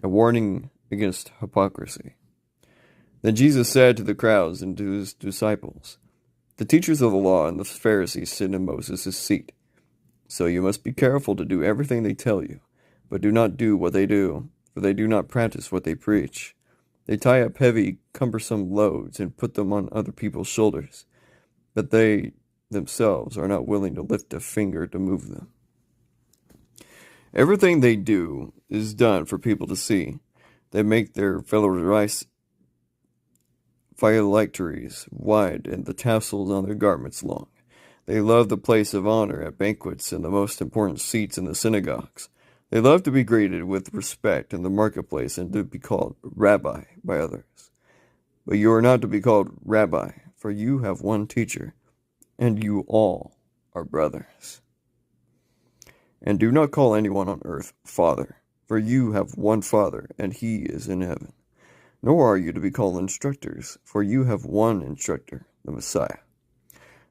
a warning against hypocrisy. Then Jesus said to the crowds and to his disciples, "The teachers of the law and the Pharisees sit in Moses' seat. So you must be careful to do everything they tell you, but do not do what they do, for they do not practice what they preach. They tie up heavy, cumbersome loads and put them on other people's shoulders, but they themselves are not willing to lift a finger to move them. Everything they do is done for people to see. They make their phylacteries wide and the tassels on their garments long. They love the place of honor at banquets and the most important seats in the synagogues. They love to be greeted with respect in the marketplace and to be called rabbi by others. But you are not to be called rabbi, for you have one teacher, and you all are brothers. And do not call anyone on earth Father, for you have one Father, and he is in heaven. Nor are you to be called instructors, for you have one instructor, the Messiah.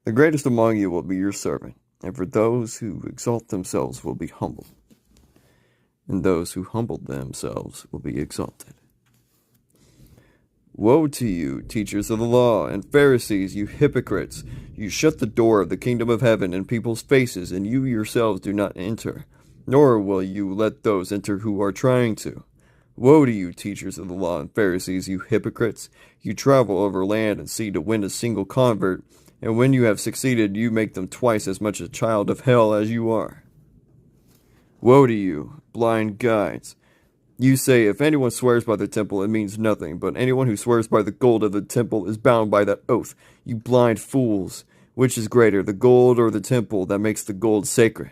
The greatest among you will be your servant, and for those who exalt themselves will be humbled, and those who humble themselves will be exalted. Woe to you, teachers of the law and Pharisees, you hypocrites! You shut the door of the kingdom of heaven in people's faces, and you yourselves do not enter, nor will you let those enter who are trying to. Woe to you, teachers of the law and Pharisees, you hypocrites! You travel over land and sea to win a single convert, and when you have succeeded, you make them twice as much a child of hell as you are. Woe to you, blind guides! You say, if anyone swears by the temple, it means nothing, but anyone who swears by the gold of the temple is bound by that oath. You blind fools! Which is greater, the gold or the temple that makes the gold sacred?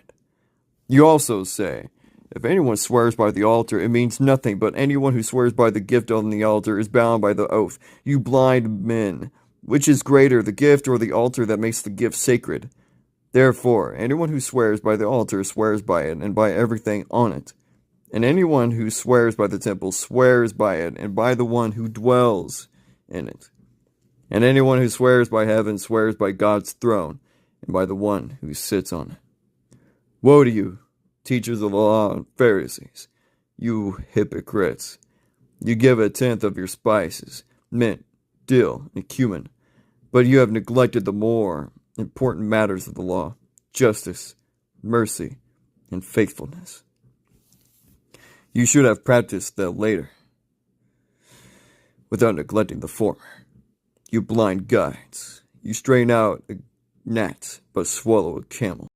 You also say, if anyone swears by the altar, it means nothing, but anyone who swears by the gift on the altar is bound by the oath. You blind men! Which is greater, the gift or the altar that makes the gift sacred? Therefore, anyone who swears by the altar swears by it and by everything on it. And anyone who swears by the temple swears by it and by the one who dwells in it. And anyone who swears by heaven swears by God's throne and by the one who sits on it. Woe to you, teachers of the law and Pharisees, you hypocrites! You give 1/10 of your spices, mint, dill, and cumin, but you have neglected the more important matters of the law, justice, mercy, and faithfulness. You should have practiced the latter, without neglecting the former. You blind guides, you strain out a gnat, but swallow a camel.